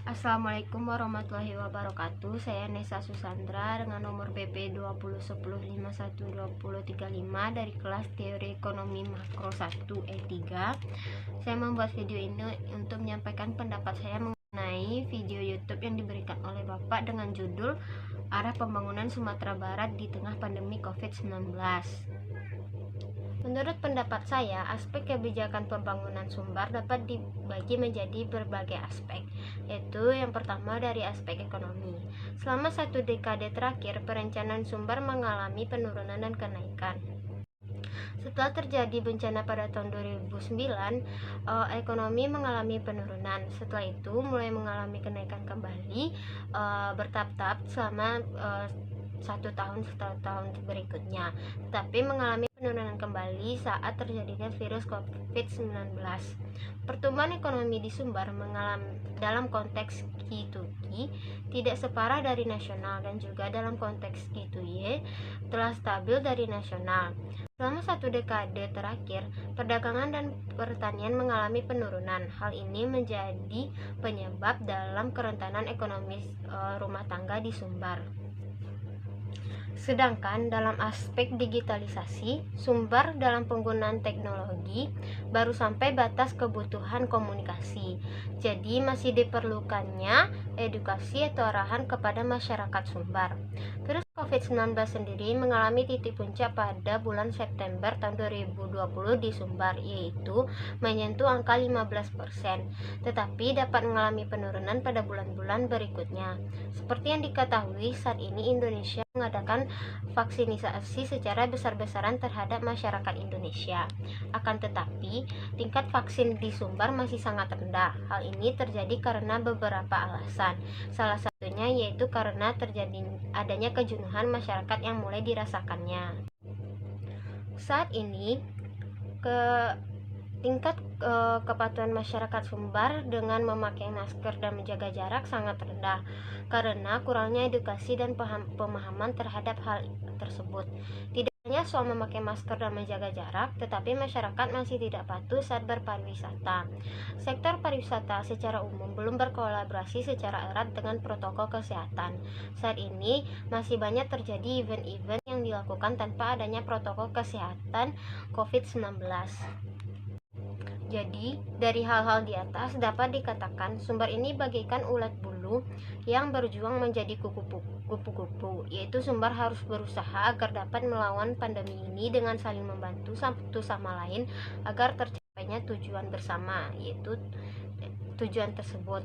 Assalamualaikum warahmatullahi wabarakatuh. Saya Nesa Susandra dengan nomor BP 2010512035 dari kelas Teori Ekonomi Makro 1 E3. Saya membuat video ini untuk menyampaikan pendapat saya mengenai video YouTube yang diberikan oleh Bapak dengan judul Arah Pembangunan Sumatera Barat di Tengah Pandemi COVID-19. Menurut pendapat saya, aspek kebijakan pembangunan Sumbar dapat dibagi menjadi berbagai aspek, yaitu yang pertama dari aspek ekonomi. Selama 1 dekade terakhir, perencanaan Sumbar mengalami penurunan dan kenaikan. Setelah terjadi bencana pada tahun 2009, ekonomi mengalami penurunan. Setelah itu mulai mengalami kenaikan kembali bertahap-tahap selama 1 tahun setelah tahun berikutnya, tetapi mengalami penurunan kembali saat terjadinya virus COVID-19. Pertumbuhan ekonomi di Sumbar mengalami dalam konteks Q2Q tidak separah dari nasional, dan juga dalam konteks Q2Y telah stabil dari nasional. Selama 1 dekade terakhir, perdagangan dan pertanian mengalami penurunan. Hal ini menjadi penyebab dalam kerentanan ekonomi rumah tangga di Sumbar. Sedangkan dalam aspek digitalisasi, Sumbar dalam penggunaan teknologi baru sampai batas kebutuhan komunikasi. Jadi masih diperlukannya edukasi atau arahan kepada masyarakat Sumbar. Virus COVID-19 sendiri mengalami titik puncak pada bulan September tahun 2020 di Sumbar, yaitu menyentuh angka 15%, tetapi dapat mengalami penurunan pada bulan-bulan berikutnya. Seperti yang diketahui, saat ini Indonesia mengadakan vaksinisasi secara besar-besaran terhadap masyarakat Indonesia. Akan tetapi, tingkat vaksin di Sumbar masih sangat rendah. Hal ini terjadi karena beberapa alasan. Salah satunya yaitu karena adanya kejenuhan masyarakat yang mulai dirasakannya. Saat ini, tingkat kepatuhan masyarakat Sumbar dengan memakai masker dan menjaga jarak sangat rendah karena kurangnya edukasi dan pemahaman terhadap hal tersebut. Tidak hanya soal memakai masker dan menjaga jarak, tetapi masyarakat masih tidak patuh saat berpariwisata. Sektor pariwisata secara umum belum berkolaborasi secara erat dengan protokol kesehatan. Saat ini masih banyak terjadi event-event yang dilakukan tanpa adanya protokol kesehatan COVID-19. Jadi, dari hal-hal di atas dapat dikatakan Sumbar ini bagaikan ulat bulu yang berjuang menjadi kupu-kupu, yaitu Sumbar harus berusaha agar dapat melawan pandemi ini dengan saling membantu satu sama lain agar tercapainya tujuan bersama, yaitu tujuan tersebut.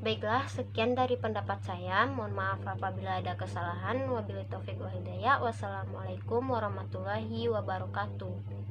Baiklah, sekian dari pendapat saya. Mohon maaf apabila ada kesalahan. Wabillahi taufiq wal hidayah. Wassalamualaikum warahmatullahi wabarakatuh.